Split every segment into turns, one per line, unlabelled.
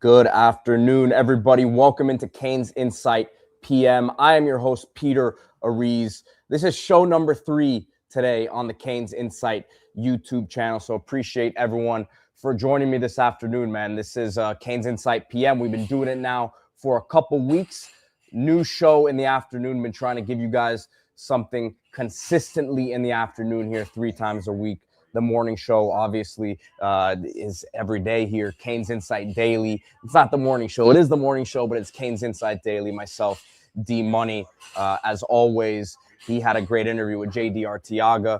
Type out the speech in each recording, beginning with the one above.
Good afternoon, everybody. Welcome into CanesInSight PM. I am your host, Peter Ariz. This is show number 3 today on the CanesInSight YouTube channel. So appreciate everyone for joining me this afternoon, man. This is CanesInSight PM. We've been doing it now for a couple weeks. New show in the afternoon. Been trying to give you guys something consistently in the afternoon here 3 times a week. The morning show, obviously, is every day here. CanesInSight Daily. It's not the morning show. It is the morning show, but it's CanesInSight Daily. Myself, D Money, as always. He had a great interview with JD Arteaga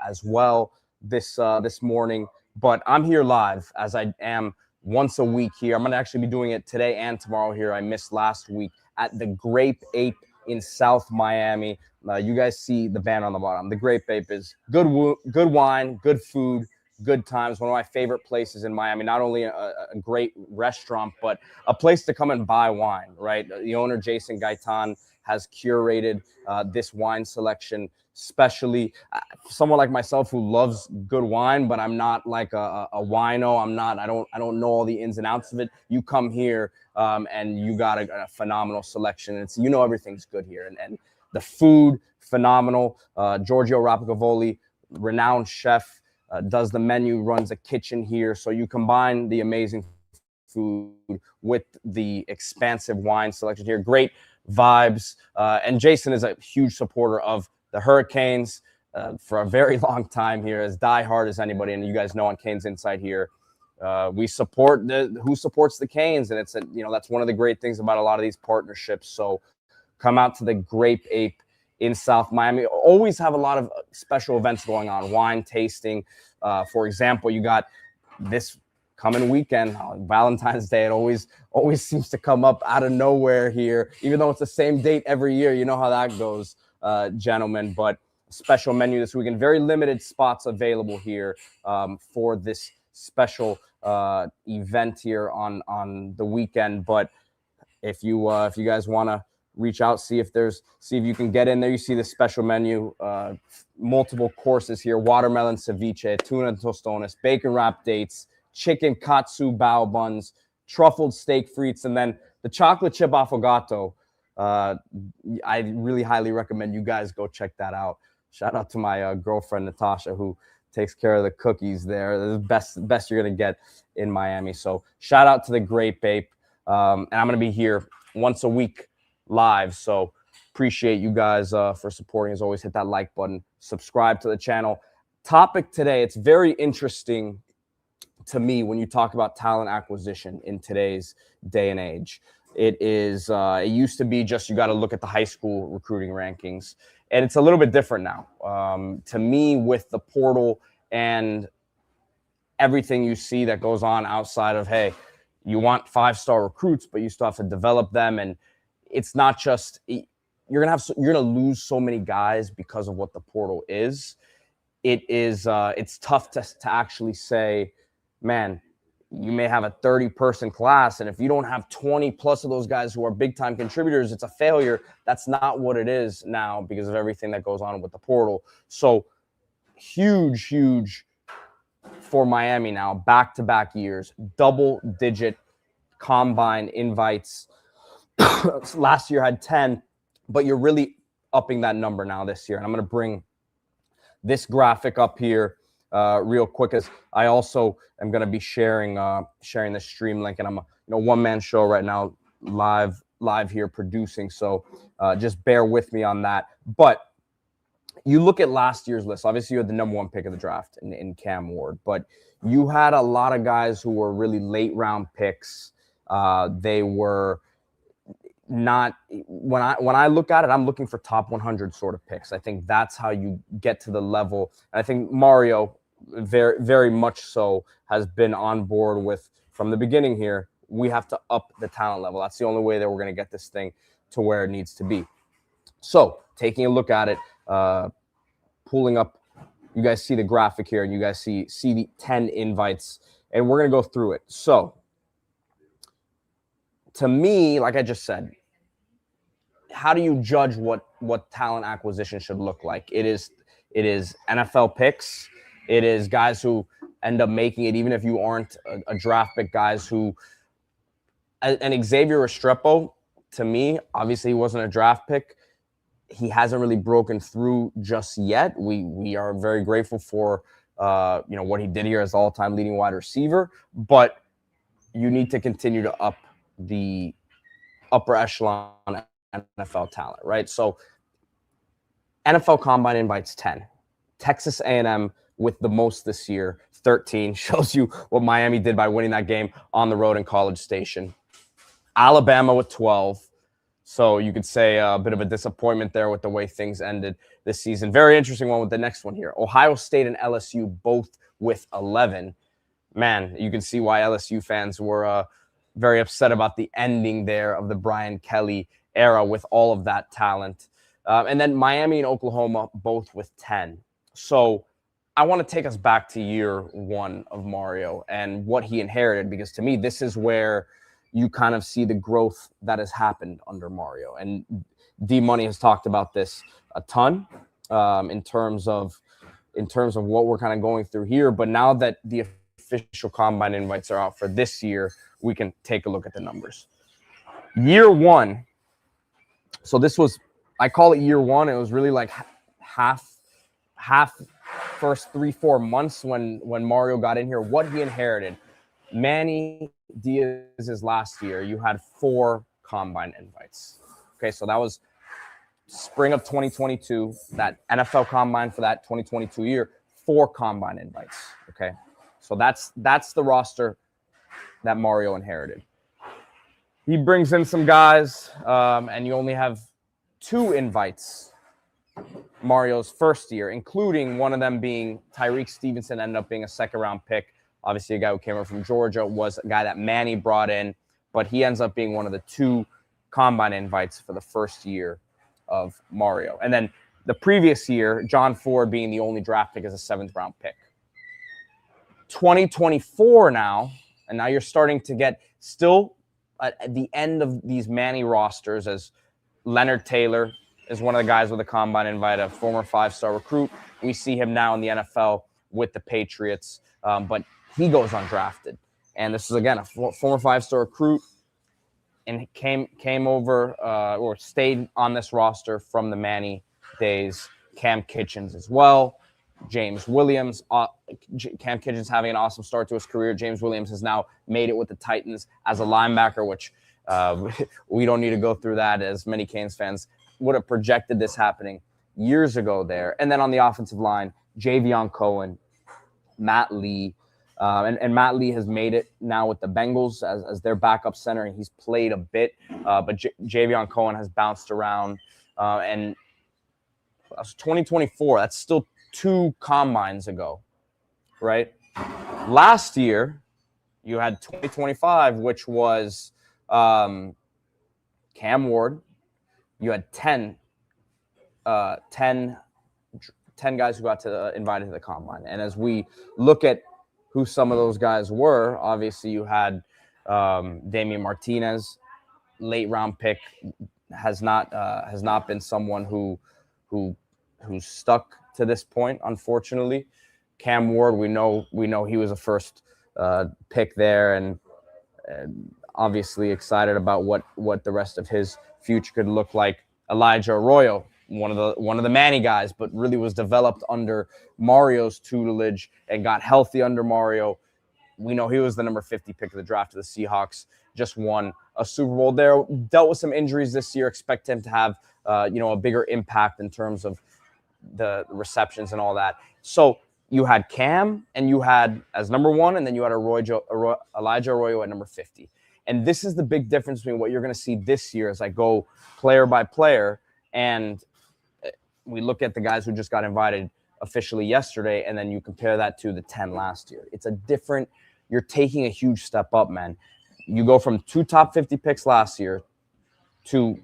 as well this morning. But I'm here live, as I am once a week here. I'm going to actually be doing it today and tomorrow here. I missed last week at the Grape Ape in South Miami. You guys see the band on the bottom. The Grape Ape is good wine, good food, good times. One of my favorite places in Miami. Not only a great restaurant, but a place to come and buy wine, right? The owner, Jason Gaitan, has curated this wine selection specially. Someone like myself who loves good wine, but I'm not like a wino. I don't know all the ins and outs of it. You come here and you got a phenomenal selection. It's, you know, everything's good here. And the food, phenomenal. Giorgio Rapicavoli, renowned chef, does the menu, runs a kitchen here. So you combine the amazing food with the expansive wine selection here. Great vibes. And Jason is a huge supporter of the Hurricanes for a very long time here, as diehard as anybody. And you guys know on CanesInSight here, we support who supports the Canes. And it's, that's one of the great things about a lot of these partnerships. So come out to the Grape Ape in South Miami. Always have a lot of special events going on, wine tasting. For example, you got this coming weekend, Valentine's Day. It always seems to come up out of nowhere here, even though it's the same date every year. You know how that goes, gentlemen. But special menu this weekend. Very limited spots available here for this special event here on the weekend. But if you guys want to reach out, see if you can get in there. You see the special menu, multiple courses here: watermelon ceviche, tuna tostones, bacon wrapped dates, chicken katsu bao buns, truffled steak frites, and then the chocolate chip affogato. I really highly recommend you guys go check that out. Shout out to my girlfriend Natasha, who takes care of the cookies there. The best you're gonna get in Miami. So shout out to the Grape Ape, and I'm gonna be here once a week live. So appreciate you guys for supporting. As always, hit that like button, subscribe to the channel. Topic today, it's very interesting to me when you talk about talent acquisition in today's day and age. It used to be just you got to look at the high school recruiting rankings, and it's a little bit different now. To me, with the portal and everything you see that goes on outside of, hey, you want 5-star recruits, but you still have to develop them. And it's not just, you're gonna lose so many guys because of what the portal is. It's tough to actually say, man, you may have a 30-person class, and if you don't have 20 plus of those guys who are big-time contributors, it's a failure. That's not what it is now because of everything that goes on with the portal. So huge for Miami now, back-to-back years, double-digit combine invites. Last year had 10, but you're really upping that number now this year. And I'm going to bring this graphic up here real quick, as I also am going to be sharing the stream link, and I'm a one-man show right now, live here producing. So just bear with me on that. But you look at last year's list. Obviously, you had the number 1 pick of the draft in Cam Ward, but you had a lot of guys who were really late round picks. They were not, when I look at it, I'm looking for top 100 sort of picks. I think that's how you get to the level. And I think Mario, very, very much so, has been on board with from the beginning here. We have to up the talent level. That's the only way that we're going to get this thing to where it needs to be. So taking a look at it, pulling up, you guys see the graphic here, and you guys see the 10 invites, and we're going to go through it. So to me, like I just said, how do you judge what talent acquisition should look like? It is NFL picks. It is guys who end up making it, even if you aren't a draft pick, guys who And Xavier Restrepo, to me, obviously he wasn't a draft pick. He hasn't really broken through just yet. We are very grateful for what he did here as all-time leading wide receiver, but you need to continue to up the upper echelon NFL talent, right? So NFL Combine invites 10. Texas A&M with the most this year, 13, shows you what Miami did by winning that game on the road in College Station. Alabama with 12. So you could say a bit of a disappointment there with the way things ended this season. Very interesting one with the next one here. Ohio State and LSU both with 11. Man, you can see why LSU fans were very upset about the ending there of the Brian Kelly era with all of that talent. And then Miami and Oklahoma both with 10. So I want to take us back to year one of Mario and what he inherited, because to me, this is where you kind of see the growth that has happened under Mario. And D-Money has talked about this a ton in terms of what we're kind of going through here. But now that the official combine invites are out for this year, we can take a look at the numbers. Year one. So this was, I call it year one. It was really like half first 3-4 months when Mario got in here. What he inherited. Manny Diaz's last year, you had 4 combine invites. Okay, so that was spring of 2022, that NFL combine for that 2022 year, 4 combine invites. Okay, so that's the roster that Mario inherited. He brings in some guys, and you only have 2 invites Mario's first year, including one of them being Tyreek Stevenson, ended up being a second-round pick. Obviously, a guy who came over from Georgia, was a guy that Manny brought in, but he ends up being one of the 2 combine invites for the first year of Mario. And then the previous year, John Ford being the only draft pick as a 7th-round pick. 2024 now, and now you're starting to get still at the end of these Manny rosters, as Leonard Taylor is one of the guys with a combine invite, a former 5-star recruit. We see him now in the NFL with the Patriots, but he goes undrafted. And this is, again, a former 5-star recruit, and came over or stayed on this roster from the Manny days. Cam Kitchens as well. James Williams. Cam Kitchens having an awesome start to his career. James Williams has now made it with the Titans as a linebacker, which we don't need to go through that, as many Canes fans would have projected this happening years ago there. And then on the offensive line, Javion Cohen, Matt Lee. And Matt Lee has made it now with the Bengals as their backup center, and he's played a bit. But Javion Cohen has bounced around. And 2024, that's still 2 combines ago, right? Last year, you had 2025, which was Cam Ward. You had 10 guys who got invited to the combine. And as we look at who some of those guys were, obviously you had Damian Martinez, late round pick, has not been someone who's stuck to this point, unfortunately. Cam Ward, we know he was a first pick there, and obviously excited about what the rest of his future could look like. Elijah Arroyo, one of the Manny guys, but really was developed under Mario's tutelage and got healthy under Mario. We know he was the number 50 pick of the draft of the Seahawks. Just won a Super Bowl there. Dealt with some injuries this year. Expect him to have a bigger impact in terms of the receptions and all that. So you had Cam, and you had as number 1, and then you had Elijah Arroyo at number 50. And this is the big difference between what you're going to see this year as I go player by player. And we look at the guys who just got invited officially yesterday, and then you compare that to the 10 last year. It's a different, you're taking a huge step up, man. You go from 2 top 50 picks last year to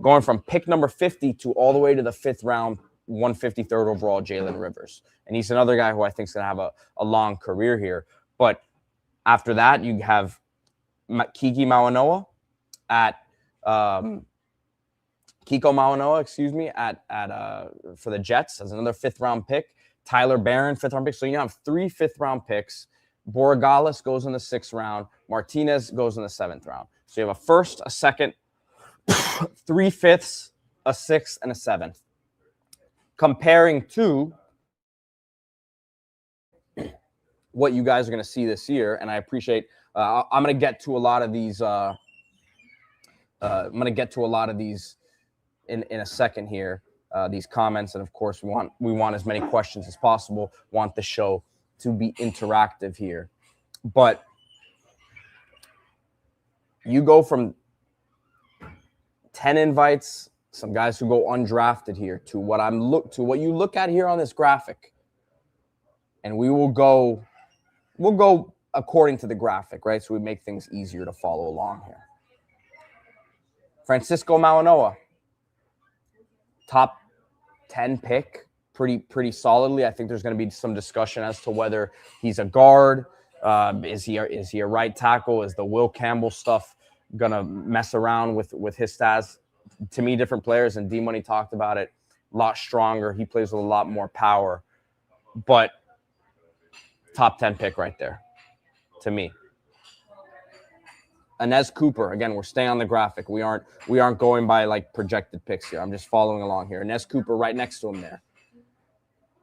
going from pick number 50 to all the way to the 5th round, 153rd overall, Jalen Rivers. And he's another guy who I think is going to have a long career here. But after that, you have Kiko Mauanoa for the Jets as another 5th round pick. Tyler Barron, 5th round pick. So you have 3 5th round picks Borregales goes in the 6th round. Martinez goes in the 7th round. So you have a 1st, a 2nd, 3/5, a 6th, and a 7th. Comparing to what you guys are going to see this year, and I appreciate. I'm going to get to a lot of these. I'm going to get to a lot of these in a second here. These comments, and of course, we want as many questions as possible. Want the show to be interactive here, but you go from 10 invites, some guys who go undrafted here, to what you look at here on this graphic, and we'll go according to the graphic, right? So we make things easier to follow along here. Francisco Malanoa, top 10 pick, pretty solidly. I think there's going to be some discussion as to whether he's a guard. Is he a right tackle? Is the Will Campbell stuff going to mess around with his stats? To me, different players, and D-Money talked about it, a lot stronger. He plays with a lot more power. But top 10 pick right there, to me. Inez Cooper, again, we're staying on the graphic. We aren't going by like projected picks here. I'm just following along here. Inez Cooper right next to him there.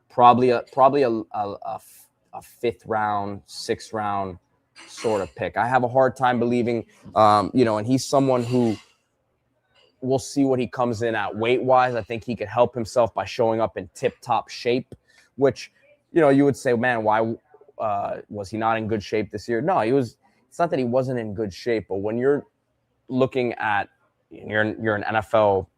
Probably a 5th round, 6th round sort of pick. I have a hard time believing, and he's someone who we'll see what he comes in at weight-wise. I think he could help himself by showing up in tip-top shape, which, you would say, man, why was he not in good shape this year? No, he was. It's not that he wasn't in good shape, but when you're looking at, you're an NFL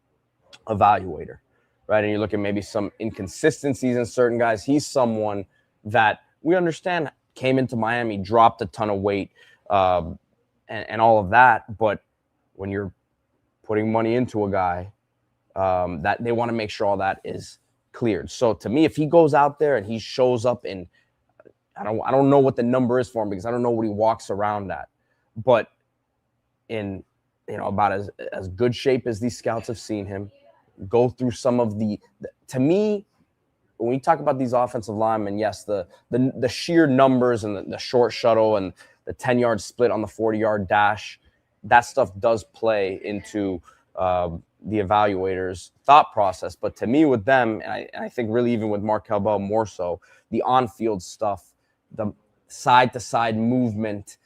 evaluator, right? And you look at maybe some inconsistencies in certain guys. He's someone that we understand came into Miami, dropped a ton of weight, and all of that. But when you're putting money into a guy, that they want to make sure all that is cleared. So to me, if he goes out there and he shows up in, I don't know what the number is for him because I don't know what he walks around at, but in about as good shape as these scouts have seen him, go through some of to me, when we talk about these offensive linemen, yes, the sheer numbers and the short shuttle and the 10-yard split on the 40-yard dash, that stuff does play into the evaluator's thought process. But to me, with them, and I think really even with Markel Bell more so, the on-field stuff, the side-to-side movement,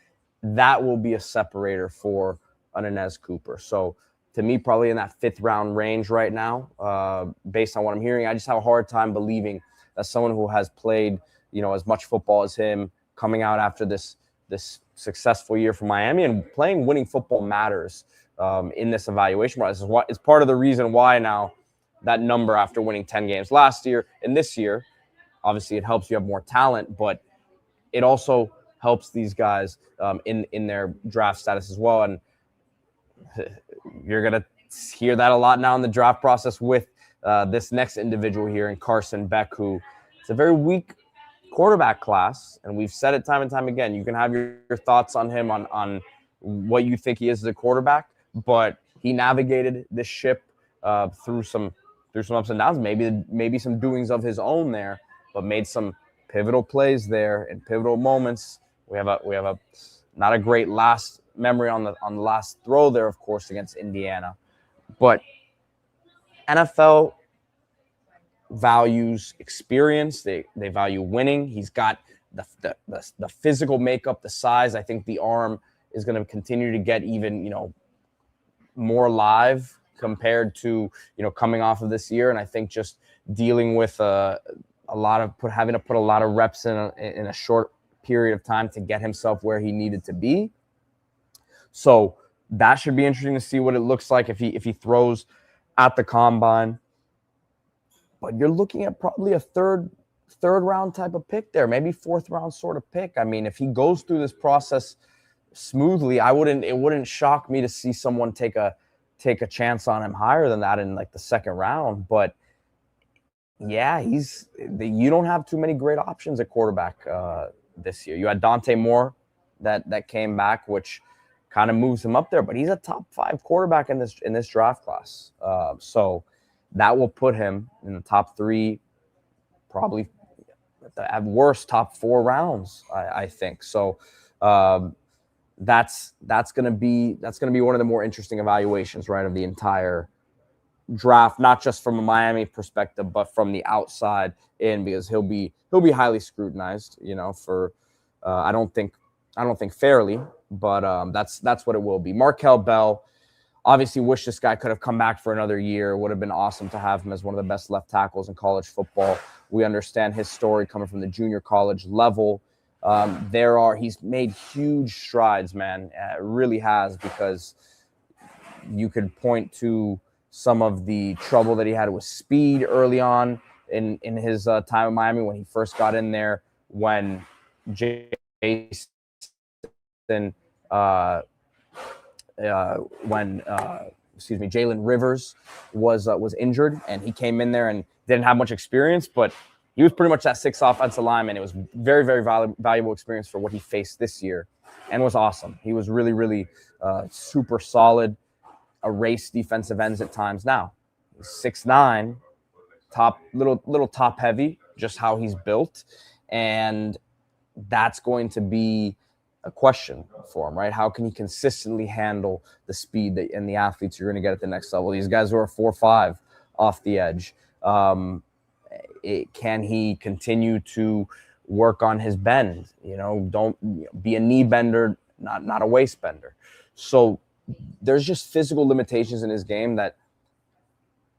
that will be a separator for an Inez Cooper. So to me, probably in that 5th round range right now, based on what I'm hearing. I just have a hard time believing that someone who has played, as much football as him, coming out after this successful year for Miami and playing winning football matters in this evaluation process. It's part of the reason why now that number after winning 10 games last year and this year, obviously it helps you have more talent, but it also helps these guys in their draft status as well. And you're going to hear that a lot now in the draft process with this next individual here in Carson Beck, who is a very weak quarterback class. And we've said it time and time again. You can have your thoughts on him, on what you think he is as a quarterback, but he navigated this ship through some ups and downs, maybe some doings of his own there, but made some pivotal plays there in pivotal moments. We have a not a great last memory on the last throw there, of course, against Indiana. But NFL values experience. They value winning. He's got the physical makeup, the size. I think the arm is going to continue to get even, more live compared to, coming off of this year. And I think just dealing with having to put a lot of reps in a short period of time to get himself where he needed to be. So that should be interesting to see what it looks like if he throws at the combine. But you're looking at probably a third round type of pick there, maybe 4th round sort of pick. I mean, if he goes through this process smoothly, it wouldn't shock me to see someone take a chance on him higher than that in like the 2nd round. But yeah, you don't have too many great options at quarterback this year. You had Dante Moore that came back, which kind of moves him up there, but he's a top 5 quarterback in this draft class. So that will put him in the top 3, probably at worst top 4 rounds, I think. So that's gonna be one of the more interesting evaluations, right, of the entire draft, not just from a Miami perspective, but from the outside in, because he'll be highly scrutinized, for I don't think fairly, but that's what it will be. Markel Bell, obviously wish this guy could have come back for another year. It would have been awesome to have him as one of the best left tackles in college football. We understand his story coming from the junior college level. He's made huge strides, man. It really has, because you could point to some of the trouble that he had with speed early on in his time in Miami when he first got in there, when Jason Jalen Rivers was injured, and he came in there and didn't have much experience, but he was pretty much that 6th offensive lineman. It was very, very valuable experience for what he faced this year, and was awesome. He was really, really super solid, erased defensive ends at times. Now, 6'9", little top heavy, just how he's built, and that's going to be a question for him, right? How can he consistently handle the speed and the athletes you're going to get at the next level? These guys who are 4.5 off the edge. Can he continue to work on his bend? Don't be a knee bender, not a waist bender. So there's just physical limitations in his game that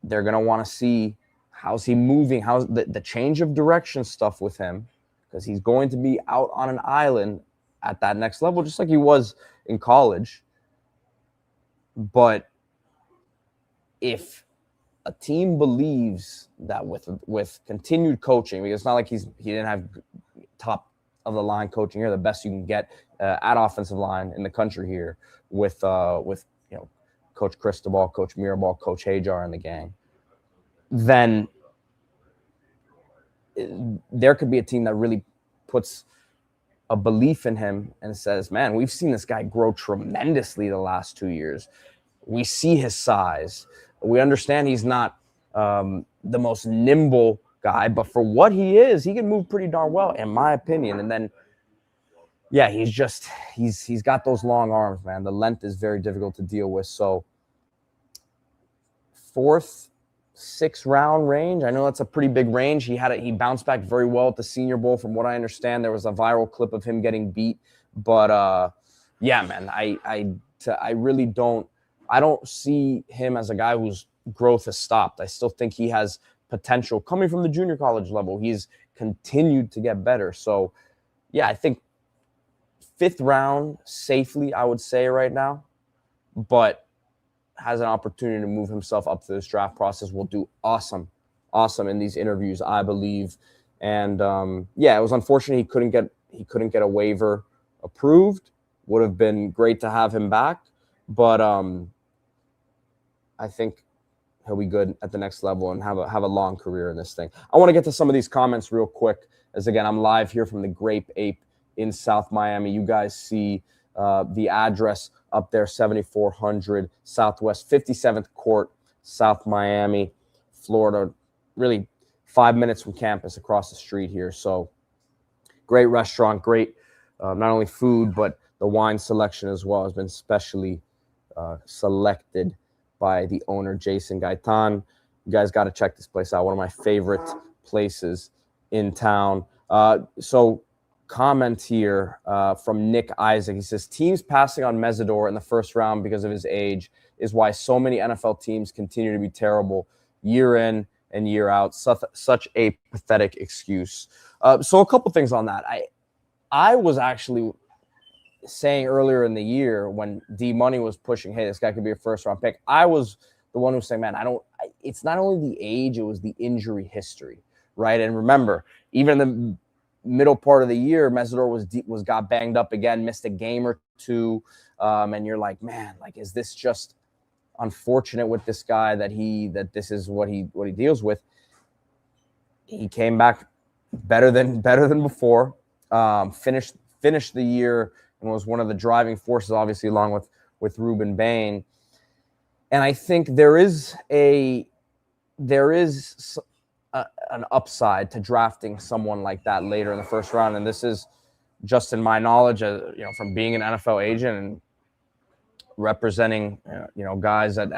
they're going to want to see. How's he moving? How's the change of direction stuff with him? Because he's going to be out on an island at that next level, just like he was in college. But if a team believes that with continued coaching, because it's not like he didn't have top of the line coaching here, the best you can get at offensive line in the country here with Coach Cristobal, Coach Mirabal, Coach Hajar, and the gang, then there could be a team that really puts a belief in him and says, man, we've seen this guy grow tremendously the last 2 years. We see his size. We understand he's not the most nimble guy, but for what he is, he can move pretty darn well, in my opinion. And then, yeah, he's got those long arms, man. The length is very difficult to deal with. So 4th, 6th round range. I know that's a pretty big range. He bounced back very well at the Senior Bowl. From what I understand, there was a viral clip of him getting beat. But yeah, man, I really don't see him as a guy whose growth has stopped. I still think he has potential coming from the junior college level. He's continued to get better. So yeah, I think 5th round safely, I would say right now, but has an opportunity to move himself up through this draft process. Will do awesome in these interviews, I believe. And yeah, it was unfortunate he couldn't get a waiver approved. Would have been great to have him back, but I think he'll be good at the next level and have a long career in this thing. I want to get to some of these comments real quick, as again, I'm live here from the Grape Ape in South Miami. You guys see the address up there, 7400 Southwest 57th Court, South Miami, Florida. Really 5 minutes from campus across the street here. So great restaurant, great not only food, but the wine selection as well has been specially selected by the owner, Jason Gaitan. You guys got to check this place out. One of my favorite places in town. So comment here from Nick Isaac. He says, teams passing on Mesidor in the 1st round because of his age is why so many NFL teams continue to be terrible year in and year out. Such a pathetic excuse. So a couple things on that. I was actually saying earlier in the year when D Money was pushing, hey, this guy could be a 1st round pick, I was the one who was saying, man, it's not only the age, it was the injury history, right? And remember, even in the middle part of the year, Mesidor got banged up again, missed a game or two, and you're like, man, like, is this just unfortunate with this guy that this is what he deals with? He came back better than before. Finished the year and was one of the driving forces, obviously, along with Ruben Bain. And I think there is an upside to drafting someone like that later in the first round. And this is just in my knowledge, from being an NFL agent and representing, guys at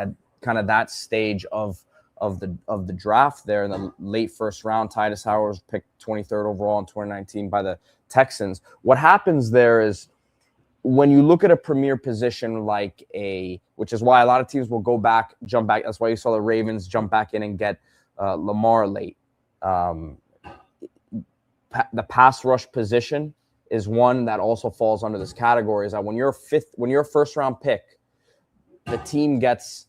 kind of that stage of the draft there in the late first round. Titus Howard was picked 23rd overall in 2019 by the Texans. What happens there is when you look at a premier position which is why a lot of teams will jump back. That's why you saw the Ravens jump back in and get Lamar late. The pass rush position is one that also falls under this category. Is that when you're a first round pick, the team gets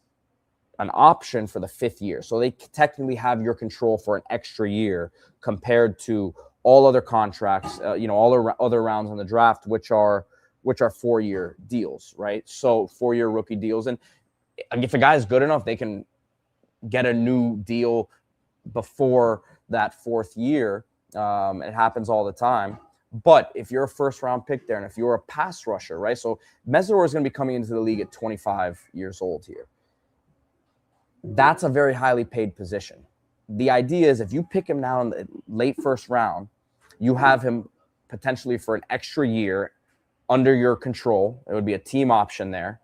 an option for the 5th year. So they technically have your control for an extra year compared to all other contracts, all other rounds in the draft, which are 4-year deals, right? So 4-year rookie deals. And if a guy is good enough, they can get a new deal before that 4th year. It happens all the time. But if you're a first-round pick there, and if you're a pass rusher, right? So Mesidor is going to be coming into the league at 25 years old here. That's a very highly paid position. The idea is if you pick him now in the late first round, you have him potentially for an extra year under your control. It would be a team option there.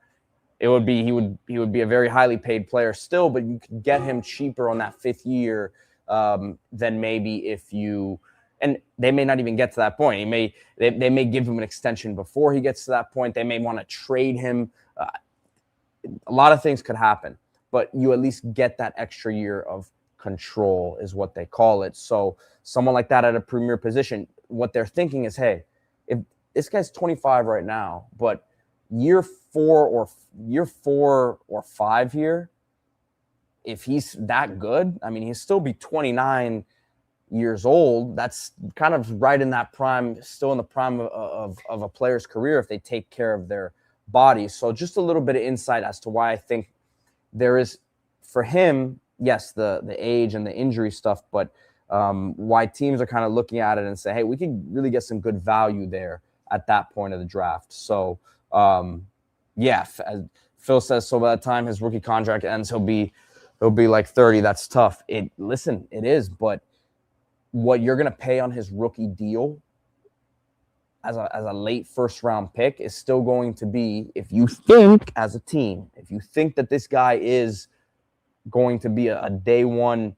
He would be a very highly paid player still, but you could get him cheaper on that 5th year than maybe if you. And they may not even get to that point. They may give him an extension before he gets to that point. They may want to trade him. A lot of things could happen, but you at least get that extra year of control is what they call it. So someone like that at a premier position, what they're thinking is, hey, if this guy's 25 right now, but year 4 or 5 here, if he's that good, I mean, he'll still be 29 years old. That's kind of right in that prime, still in the prime of a player's career if they take care of their bodies. So just a little bit of insight as to why I think there is, for him, yes, the age and the injury stuff, but why teams are kind of looking at it and say, hey, we can really get some good value there at that point of the draft. So, as Phil says, so by the time his rookie contract ends, he'll be like 30. That's tough. It is, but what you're going to pay on his rookie deal as a late first round pick is still going to be, if you think as a team, if you think that this guy is going to be a day one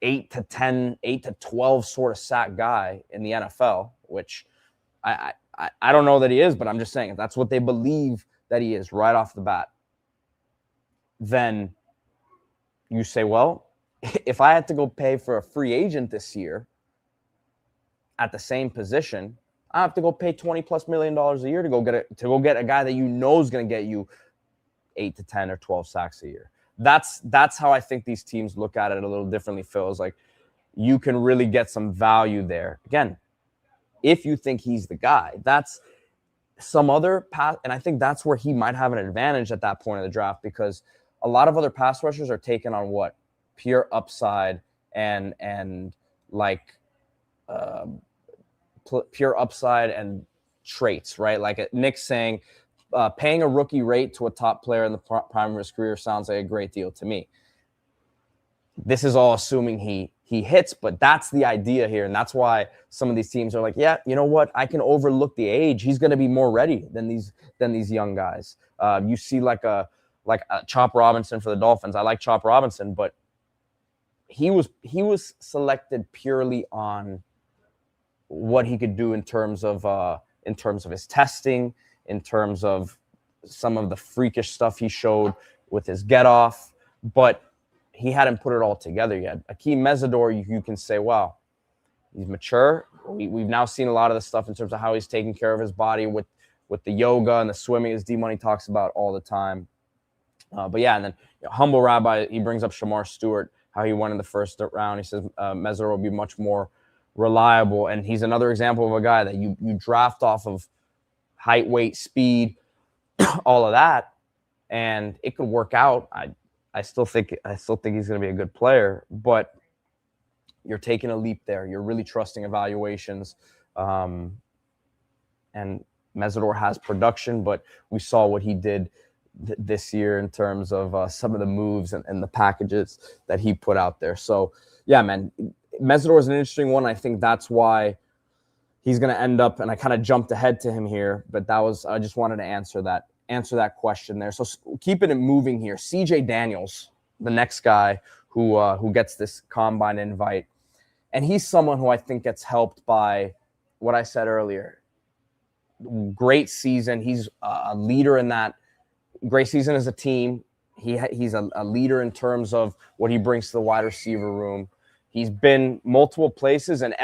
8 to 10, 8 to 12 sort of sack guy in the NFL, which I don't know that he is, but I'm just saying if that's what they believe that he is right off the bat, then you say, well, if I had to go pay for a free agent this year at the same position, I have to go pay $20+ million a year to go get a guy that you know is going to get you 8 to 10 or 12 sacks a year. That's how I think these teams look at it a little differently, Phil. Is like you can really get some value there. Again, if you think he's the guy, that's some other pass, and I think that's where he might have an advantage at that point of the draft, because a lot of other pass rushers are taken on what? Pure upside and pure upside and traits, right? Like Nick's saying, paying a rookie rate to a top player in the prime of his career sounds like a great deal to me. This is all assuming he hits, but that's the idea here, and that's why some of these teams are like, yeah, you know what? I can overlook the age. He's going to be more ready than these young guys. You see like a Chop Robinson for the Dolphins. I like Chop Robinson, but he was selected purely on what he could do in terms of his testing, in terms of some of the freakish stuff he showed with his get off, but he hadn't put it all together yet. Akeem Mesidor, you can say, wow, he's mature. We've now seen a lot of the stuff in terms of how he's taking care of his body with the yoga and the swimming, as D-Money talks about all the time. But yeah, and then Humble Rabbi, he brings up Shamar Stewart, how he went in the first round. He says Mesidor will be much more reliable, and he's another example of a guy that you draft off of height, weight, speed, all of that, and it could work out. I still think he's going to be a good player, but you're taking a leap there. You're really trusting evaluations, and Mesidor has production, but we saw what he did this year in terms of some of the moves and the packages that he put out there. So, yeah, man, Mesidor is an interesting one. I think that's why he's going to end up, and I kind of jumped ahead to him here, but I just wanted to answer that question there. So keeping it moving here, CJ Daniels, the next guy who gets this combine invite, and he's someone who I think gets helped by what I said earlier. Great season. He's a leader in that. Great season as a team. He's a leader in terms of what he brings to the wide receiver room. He's been multiple places, and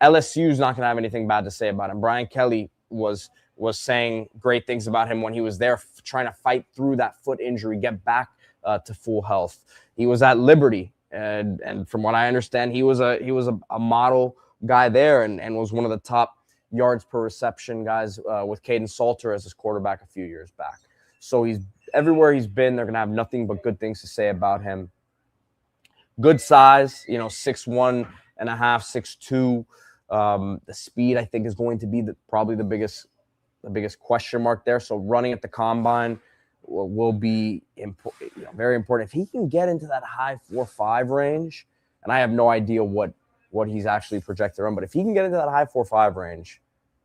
LSU's not going to have anything bad to say about him. Brian Kelly was saying great things about him when he was there, trying to fight through that foot injury, get back to full health. He was at Liberty, and from what I understand, he was a model guy there, and was one of the top yards per reception guys with Caden Salter as his quarterback a few years back. So he's everywhere he's been, they're going to have nothing but good things to say about him. Good size, 6'1.5", 6'2". The speed, I think, is going to be probably the biggest question mark there. So running at the combine will be very important. If he can get into that high 4.5 range, and I have no idea what he's actually projected to run, but if he can get into that high 4.5 range,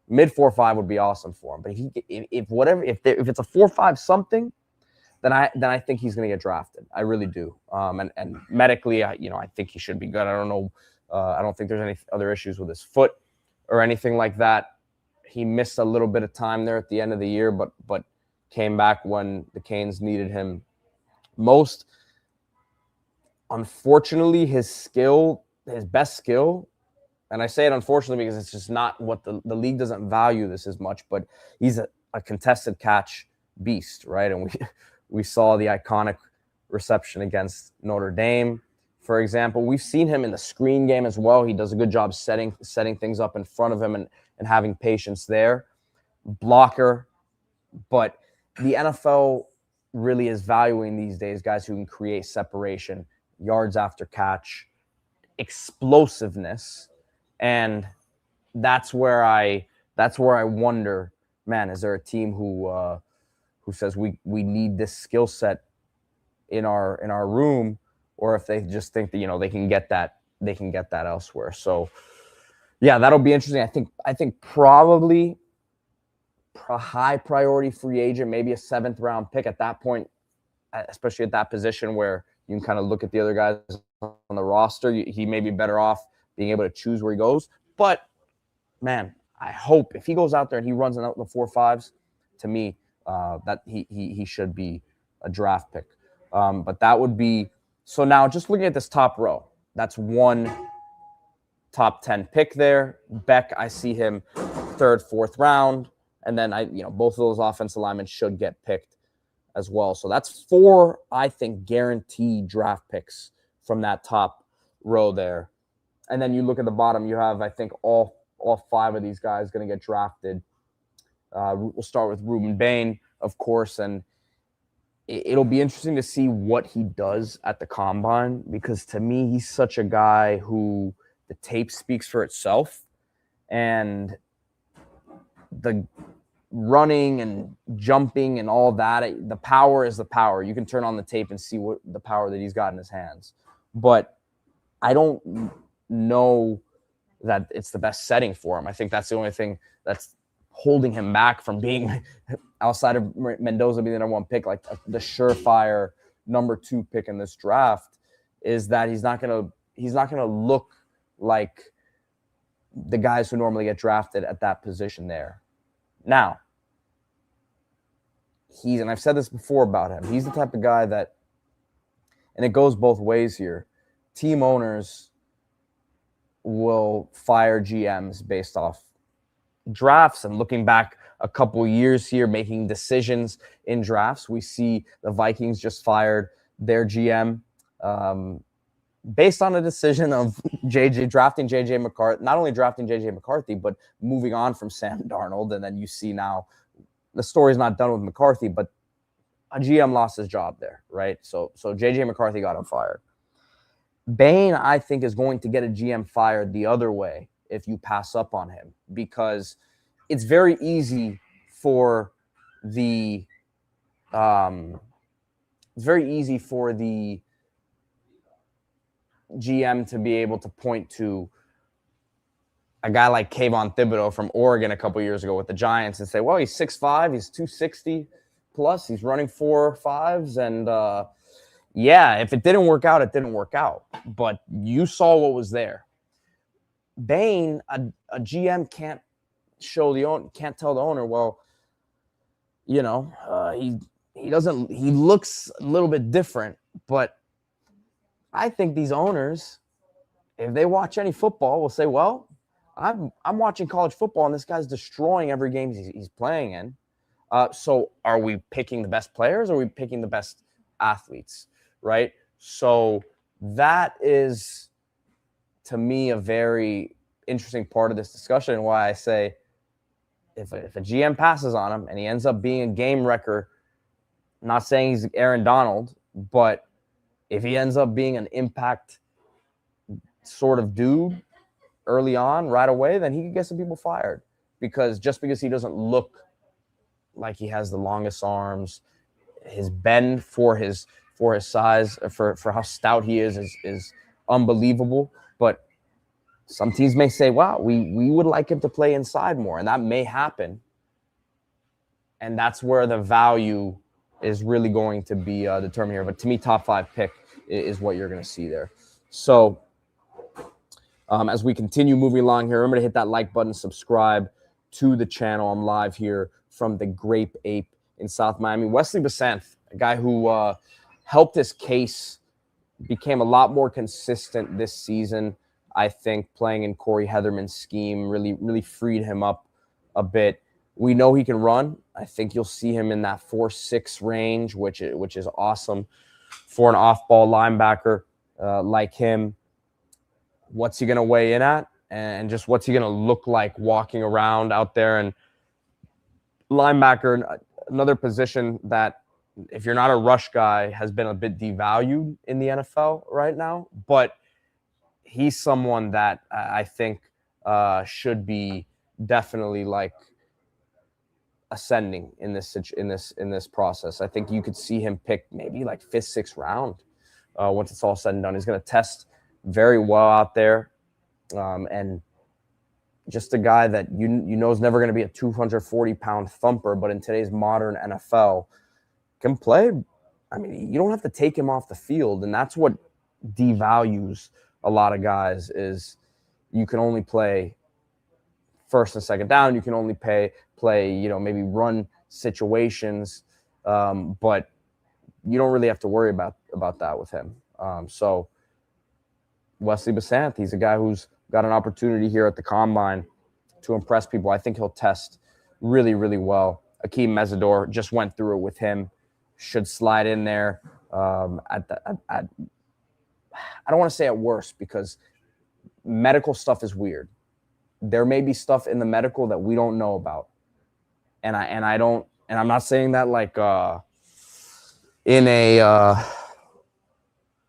mid 4.5 would be awesome for him. But if it's a 4.5 something, then I think he's going to get drafted. I really do. And medically, I think he should be good. I don't know. I don't think there's any other issues with his foot or anything like that. He missed a little bit of time there at the end of the year, but came back when the Canes needed him most. Unfortunately, his best skill, and I say it unfortunately because it's just not what the league doesn't value this as much, but he's a contested catch beast, right? And we saw the iconic reception against Notre Dame, for example. We've seen him in the screen game as well. He does a good job setting things up in front of him and having patience there. Blocker, but the NFL really is valuing these days guys who can create separation, yards after catch, explosiveness, and that's where I wonder, man, is there a team who says we need this skill set in our room, or if they just think that they can get that elsewhere. So yeah, that'll be interesting. I think probably a high priority free agent, maybe a 7th round pick at that point, especially at that position where you can kind of look at the other guys on the roster. He may be better off being able to choose where he goes. But man, I hope if he goes out there and he runs out the 4.5s, to me, that he should be a draft pick. But that would be so. Now just looking at this top row, that's one top 10 pick there. Beck, I see him 3rd, 4th round, and then both of those offensive linemen should get picked as well. So that's 4, I think, guaranteed draft picks from that top row there. And then you look at the bottom, you have, I think, all 5 of these guys going to get drafted. We'll start with Ruben Bain, of course, and it'll be interesting to see what he does at the combine, because to me, he's such a guy who the tape speaks for itself, and the running and jumping and all that, the power is the power. You can turn on the tape and see what the power that he's got in his hands. But I don't know that it's the best setting for him. I think that's the only thing that's holding him back from being, outside of Mendoza being the number 1 pick, like the surefire number 2 pick in this draft, is that he's not gonna look like the guys who normally get drafted at that position there. Now, and I've said this before about him, he's the type of guy that, and it goes both ways here, team owners will fire GMs based off drafts. And looking back a couple years here, making decisions in drafts, we see the Vikings just fired their GM based on a decision of drafting JJ McCarthy, not only drafting JJ McCarthy, but moving on from Sam Darnold. And then you see now the story's not done with McCarthy, but a GM lost his job there, right? So JJ McCarthy got him fired. Bain, I think, is going to get a GM fired the other way if you pass up on him, because it's very easy for the it's very easy for the GM to be able to point to a guy like Kayvon Thibodeau from Oregon a couple years ago with the Giants and say, well, he's 6'5", he's 260 plus, he's running 4.5s, and yeah, if it didn't work out, it didn't work out. But you saw what was there. Bain, a GM can't tell the owner, well, you know, he looks a little bit different, but I think these owners, if they watch any football, will say, well, I'm watching college football, and this guy's destroying every game he's playing in. So are we picking the best players, or are we picking the best athletes, right? So that is, to me, a very interesting part of this discussion, and why I say if a GM passes on him and he ends up being a game wrecker, I'm not saying he's Aaron Donald, but if he ends up being an impact sort of dude early on, right away, then he could get some people fired. Because just because he doesn't look like he has the longest arms, his bend for his size, for how stout he is unbelievable. But some teams may say, wow, we would like him to play inside more, and that may happen. And that's where the value is really going to be determined here. But to me, top 5 pick is what you're going to see there. So as we continue moving along here, remember to hit that like button, subscribe to the channel. I'm live here from the Grape Ape in South Miami. Wesley Basanth, a guy who helped his case, became a lot more consistent this season. I think playing in Corey Heatherman's scheme really freed him up a bit. We know he can run. I think you'll see him in that 4.6 range, which is awesome for an off-ball linebacker like him. What's he going to weigh in at? And just what's he going to look like walking around out there? And linebacker, another position that, if you're not a rush guy, has been a bit devalued in the NFL right now. But he's someone that I think should be definitely like ascending in this process. I think you could see him pick maybe like 5th, 6th round once it's all said and done. He's going to test very well out there, and just a guy that you know is never going to be a 240-pound thumper, but in today's modern NFL can play. I mean, you don't have to take him off the field, and that's what devalues a lot of guys. Is you can only play first and second down. You can only play maybe run situations, but you don't really have to worry about that with him. So Wesley Basanth, he's a guy who's got an opportunity here at the Combine to impress people. I think he'll test really, really well. Akeem Mesidor, just went through it with him. Should slide in there I don't want to say at worst, because medical stuff is weird. There may be stuff in the medical that we don't know about. And I'm not saying that like in a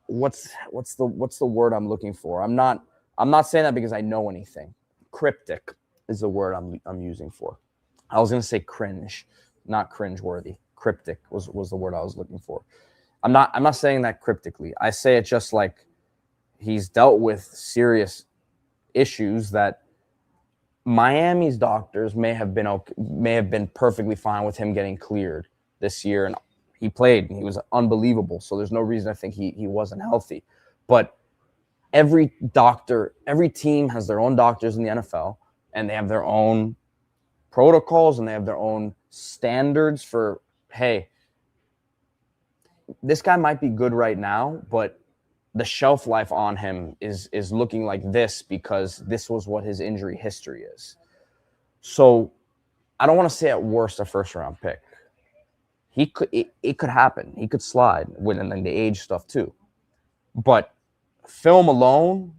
what's the word I'm looking for? I'm not saying that because I know anything. Cryptic is the word I'm using for. I was going to say cringe, not cringe-worthy. Cryptic was the word I was looking for. I'm not saying that cryptically. I say it just like he's dealt with serious issues that Miami's doctors may have been perfectly fine with him getting cleared this year, and he played and he was unbelievable. So there's no reason I think he wasn't healthy. But every team has their own doctors in the NFL, and they have their own protocols and they have their own standards for, hey, this guy might be good right now, but the shelf life on him is looking like this because this was what his injury history is. So I don't want to say at worst a first-round pick. It could happen. He could slide with, and then the age stuff too. But film alone,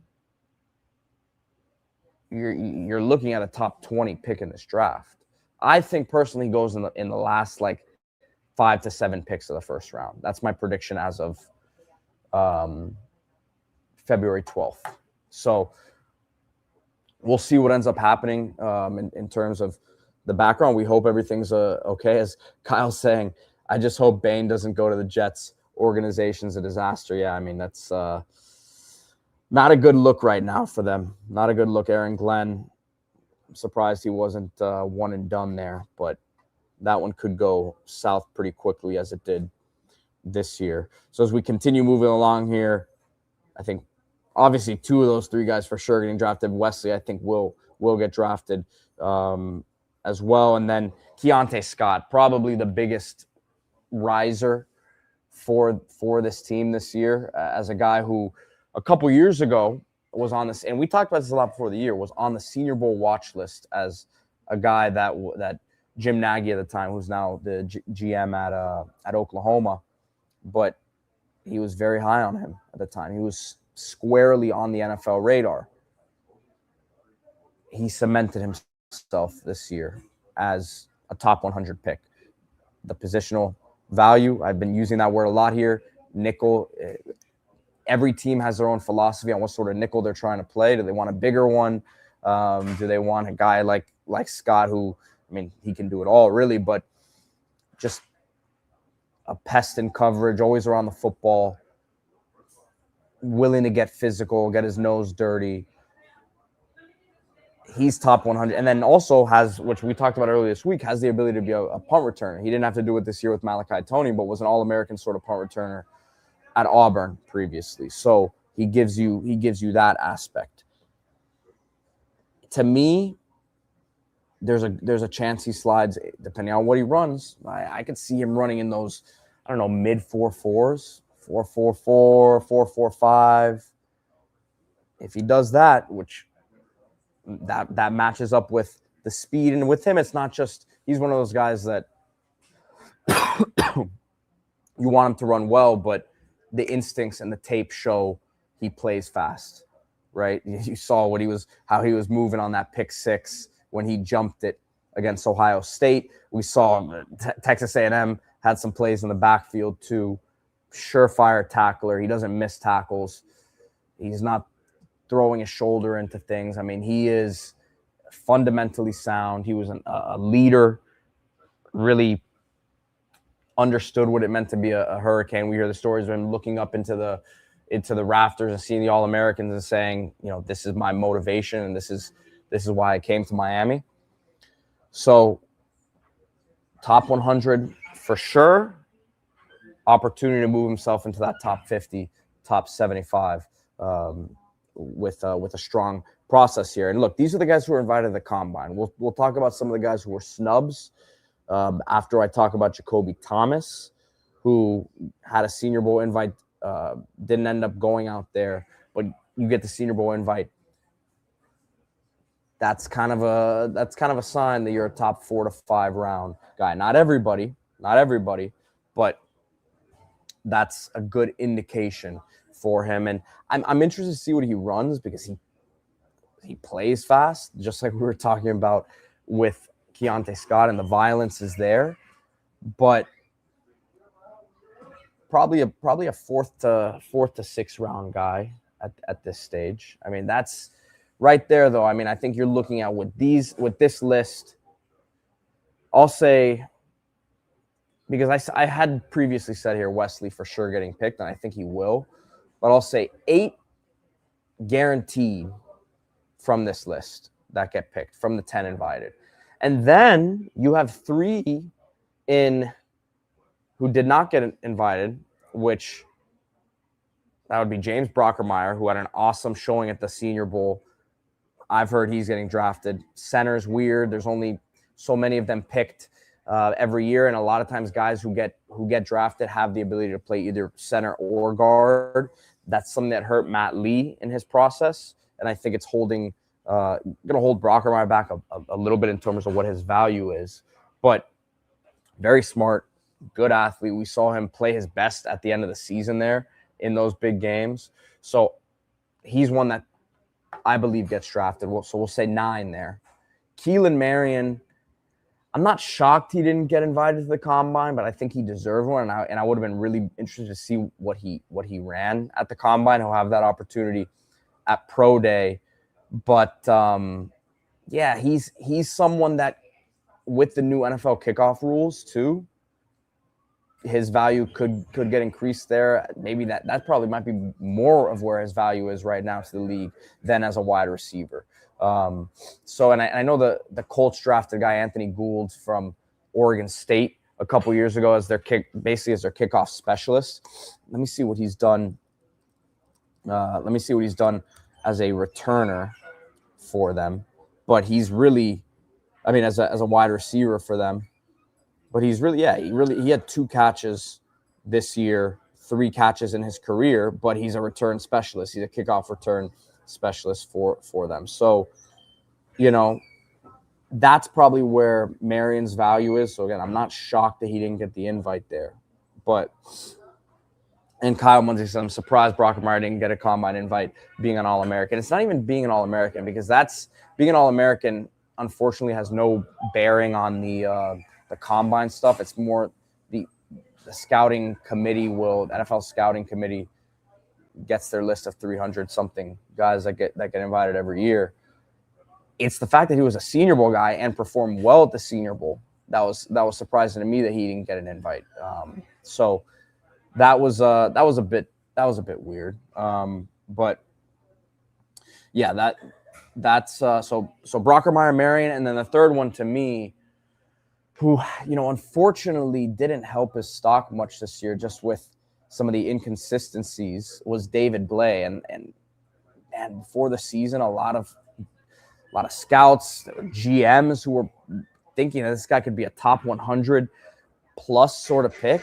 you're looking at a top 20 pick in this draft. I think personally he goes in the last like 5 to 7 picks of the first round. That's my prediction as of February 12th. So we'll see what ends up happening in terms of the background. We hope everything's okay. As Kyle's saying, I just hope Bain doesn't go to the Jets. Organization's a disaster. Yeah, I mean, that's not a good look right now for them. Not a good look. Aaron Glenn, I'm surprised he wasn't one and done there, but that one could go south pretty quickly as it did this year. So as we continue moving along here, I think obviously two of those three guys for sure getting drafted. Wesley, I think, will get drafted as well. And then Keontae Scott, probably the biggest riser for this team this year, as a guy who a couple years ago was on this, and we talked about this a lot before the year, was on the Senior Bowl watch list as a guy that Jim Nagy at the time, who's now the GM at Oklahoma, but he was very high on him at the time. He was squarely on the NFL radar. He cemented himself this year as a top 100 pick. The positional value, I've been using that word a lot here. Nickel. Every team has their own philosophy on what sort of nickel they're trying to play. Do they want a bigger one? Do they want a guy like Scott, who, I mean, he can do it all really, but just a pest in coverage, always around the football, willing to get physical, get his nose dirty. He's top 100. And then also has, which we talked about earlier this week, has the ability to be a punt returner. He didn't have to do it this year with Malachi Toney, but was an All-American sort of punt returner at Auburn previously. So he gives you that aspect. To me, there's a chance he slides, depending on what he runs. I could see him running in those, I don't know, mid 4.4s, 4.44, 4.45. If he does that, which that matches up with the speed, and with him, it's not just, he's one of those guys that you want him to run well, but the instincts and the tape show he plays fast, right? You saw how he was moving on that pick six when he jumped it against Ohio State. We saw Texas A&M had some plays in the backfield too. Surefire tackler. He doesn't miss tackles. He's not throwing his shoulder into things. I mean, he is fundamentally sound. He was a leader, really understood what it meant to be a Hurricane. We hear the stories of him looking up into the rafters and seeing the All-Americans and saying, you know, this is my motivation and this is why I came to Miami. So top 100 for sure. Opportunity to move himself into that top 50, top 75 with a strong process here. And look, these are the guys who were invited to the combine. We'll talk about some of the guys who were snubs after I talk about Jacoby Thomas, who had a Senior Bowl invite, didn't end up going out there, but you get the Senior Bowl invite. That's kind of a sign that you're a top 4 to 5 round guy. Not everybody, but that's a good indication for him. And I'm interested to see what he runs, because he plays fast, just like we were talking about with Keontae Scott, and the violence is there. But probably a fourth to sixth round guy at this stage. I mean, that's right there, though. I mean, I think you're looking at with this list, I'll say, because I had previously said here Wesley for sure getting picked, and I think he will, but I'll say 8 guaranteed from this list that get picked from the 10 invited. And then you have 3 who did not get invited, which that would be James Brockermeyer, who had an awesome showing at the Senior Bowl. I've heard he's getting drafted. Center's weird. There's only so many of them picked every year, and a lot of times guys who get drafted have the ability to play either center or guard. That's something that hurt Matt Lee in his process, and I think it's going to hold Brockermeyer back a little bit in terms of what his value is. But very smart, good athlete. We saw him play his best at the end of the season there in those big games. So he's one that I believe gets drafted. So we'll say 9 there. Keelan Marion, I'm not shocked he didn't get invited to the combine, but I think he deserved one, and I would have been really interested to see what he ran at the combine. He'll have that opportunity at Pro Day. But yeah, he's someone that, with the new NFL kickoff rules too, his value could get increased there. Maybe that probably might be more of where his value is right now to the league than as a wide receiver. So, and I know the Colts drafted a guy, Anthony Gould from Oregon State, a couple years ago as their kickoff specialist. Let me see what he's done. Let me see what he's done as a returner for them. But he's really, I mean, as a wide receiver for them. But he's really, he had 2 catches this year, 3 catches in his career, but he's a return specialist. He's a kickoff return specialist for them. So, you know, that's probably where Marion's value is. So, again, I'm not shocked that he didn't get the invite there. But, and Kyle Muncie said, I'm surprised Brockermeyer didn't get a combine invite being an All-American. It's not even being an All-American because being an All-American, unfortunately, has no bearing on the combine stuff. It's more the scouting committee the NFL scouting committee gets their list of 300 something guys that get invited every year. It's the fact that he was a Senior Bowl guy and performed well at the Senior Bowl that was surprising to me that he didn't get an invite. So that was a bit weird. But yeah, that's so Brockermeyer, Marion, and then the third one to me, who, you know, unfortunately didn't help his stock much this year, just with some of the inconsistencies, was David Blay. And before the season, a lot of scouts, GMs who were thinking that this guy could be a top 100 plus sort of pick.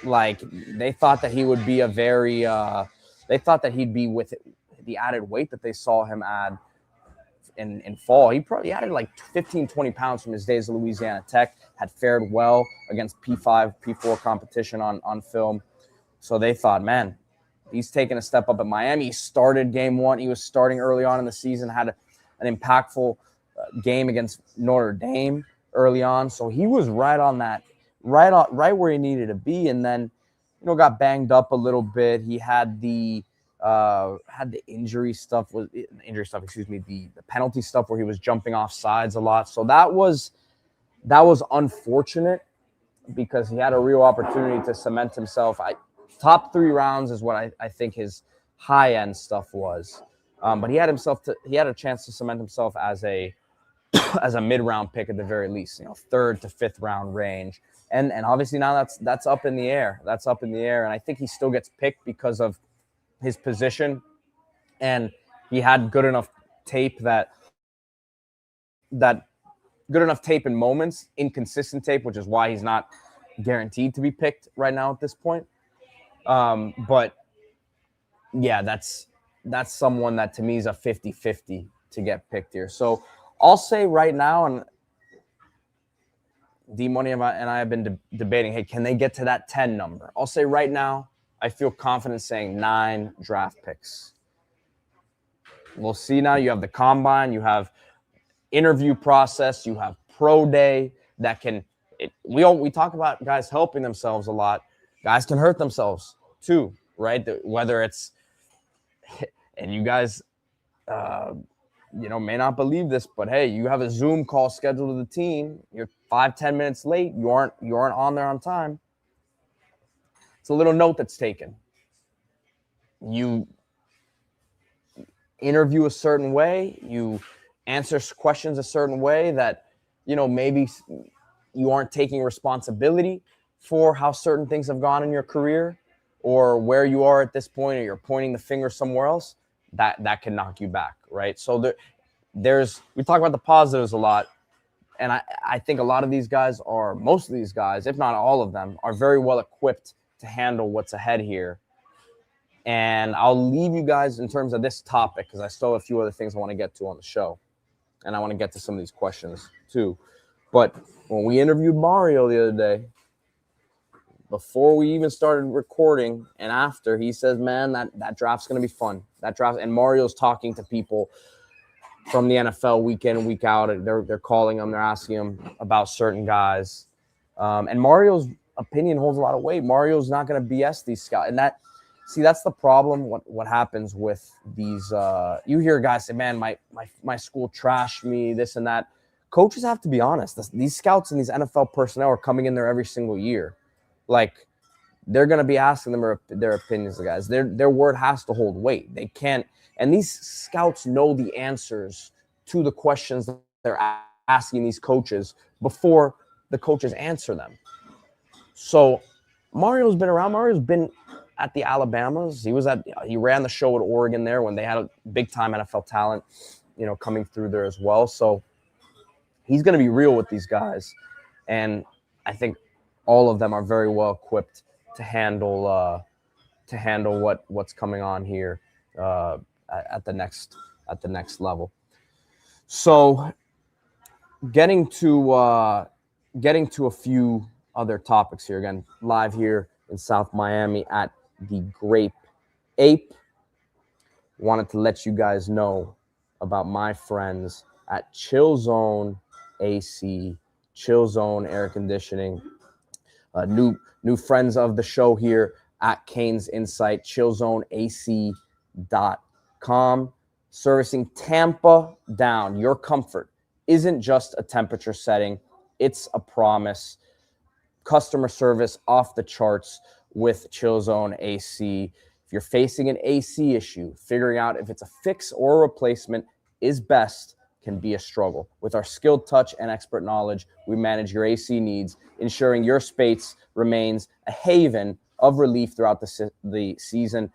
Like, they thought that he would be they thought that he'd be with the added weight that they saw him add in fall. He probably added like 15, 20 pounds from his days at Louisiana Tech, had fared well against P5, P4 competition on film. So they thought, man, he's taking a step up at Miami. He started game 1. He was starting early on in the season, had an impactful game against Notre Dame early on. So he was right on that, right where he needed to be. And then, you know, got banged up a little bit. He had the injury stuff, the penalty stuff where he was jumping off sides a lot. So that was unfortunate because he had a real opportunity to cement himself. Top 3 rounds is what I think his high end stuff was. But he had a chance to cement himself as a mid-round pick at the very least, you know, 3rd to 5th round range. And obviously now that's up in the air. That's up in the air. And I think he still gets picked because of his position, and he had good enough tape in moments, inconsistent tape, which is why he's not guaranteed to be picked right now at this point. But yeah, that's someone that to me is a 50-50 to get picked here. So I'll say right now, and D-Money and I have been debating, hey, can they get to that 10 number? I'll say right now, I feel confident saying 9 draft picks. We'll see now. You have the combine, you have interview process, you have pro day that can we talk about guys helping themselves a lot. Guys can hurt themselves too, right? Whether it's, and you guys may not believe this, but hey, you have a Zoom call scheduled with the team, you're 5-10 minutes late, you aren't on there on time. It's a little note that's taken. You interview a certain way, you answer questions a certain way that, you know, maybe you aren't taking responsibility for how certain things have gone in your career or where you are at this point, or you're pointing the finger somewhere else, that can knock you back, right? So we talk about the positives a lot. And I think a lot of these guys most of these guys, if not all of them, are very well equipped to handle what's ahead here. And I'll leave you guys in terms of this topic because I still have a few other things I want to get to on the show. And I want to get to some of these questions too. But when we interviewed Mario the other day, before we even started recording and after, he says, man, that draft's going to be fun. That draft, and Mario's talking to people from the NFL week in and week out. They're calling him, they're asking him about certain guys. And Mario's opinion holds a lot of weight. Mario's not going to BS these scouts. And that's the problem. What happens with these, you hear guys say, man, my school trashed me, this and that. Coaches have to be honest. These scouts and these NFL personnel are coming in there every single year. Like, they're going to be asking them their opinions, guys. Their word has to hold weight. They can't. And these scouts know the answers to the questions that they're asking these coaches before the coaches answer them. So Mario's been around. Mario's been at the Alabamas. He ran the show at Oregon there when they had a big time NFL talent, coming through there as well. So he's going to be real with these guys. And I think all of them are very well equipped to handle what's coming on here at the next level. So getting to a few other topics here, again, live here in South Miami at the Grape Ape. Wanted to let you guys know about my friends at Chill Zone AC, Chill Zone Air Conditioning. New friends of the show here at CanesInSight, chillzoneac.com. Servicing Tampa down. Your comfort isn't just a temperature setting, it's a promise. Customer service off the charts with Chill Zone AC. If you're facing an AC issue, figuring out if it's a fix or a replacement is best can be a struggle. With our skilled touch and expert knowledge, we manage your AC needs, ensuring your space remains a haven of relief throughout the season.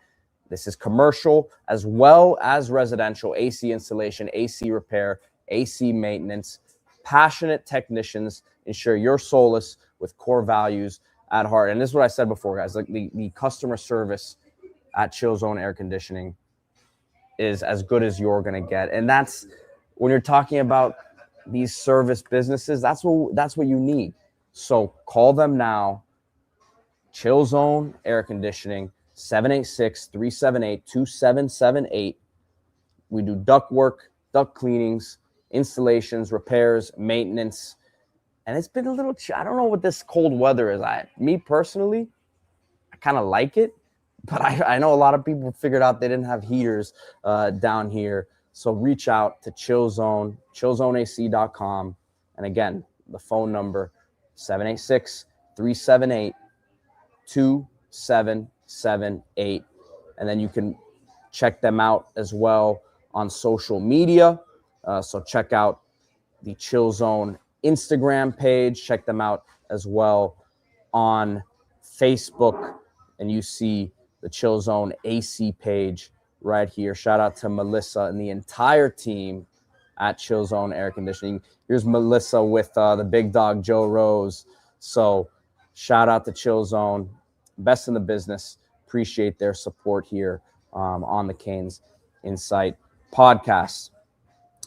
This is commercial as well as residential AC installation, AC repair, AC maintenance. Passionate technicians ensure your solace with core values at heart. And this is what I said before, guys. Like the customer service at Chill Zone Air Conditioning is as good as you're going to get. And that's when you're talking about these service businesses, that's what you need. So call them now. Chill Zone Air Conditioning, 786-378-2778. We do duct work, duct cleanings, installations, repairs, maintenance. And it's been a little, I don't know what this cold weather is. Me personally, I kind of like it, but I know a lot of people figured out they didn't have heaters down here. So reach out to Chill Zone, chillzoneac.com. And again, the phone number, 786-378-2778. And then you can check them out as well on social media. So check out the Chill Zone Instagram page. Check them out as well on Facebook. And you see the Chill Zone AC page right here. Shout out to Melissa and the entire team at Chill Zone Air Conditioning. Here's Melissa with the big dog, Joe Rose. So shout out to Chill Zone. Best in the business. Appreciate their support here on the CanesInSight podcast.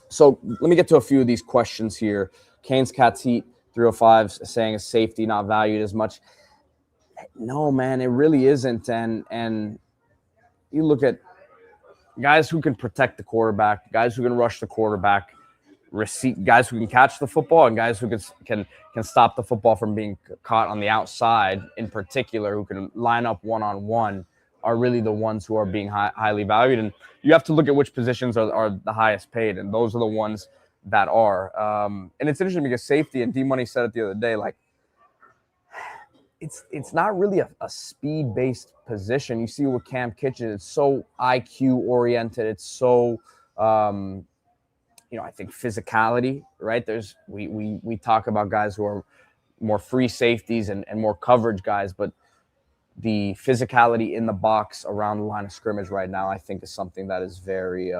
So let me get to a few of these questions here. Canes Cats Heat 305 saying is safety not valued as much. No, man, it really isn't. And you look at guys who can protect the quarterback, guys who can rush the quarterback, guys who can catch the football, and guys who can stop the football from being caught on the outside in particular, who can line up one-on-one, are really the ones who are being highly valued. And you have to look at which positions are the highest paid, and those are the ones that are. And it's interesting because safety, and D-Money said it the other day, like, it's not really a speed-based position. You see with Cam Kitchen, it's so IQ-oriented. It's so, I think physicality, right? We talk about guys who are more free safeties and more coverage guys, but the physicality in the box around the line of scrimmage right now, I think, is something that is very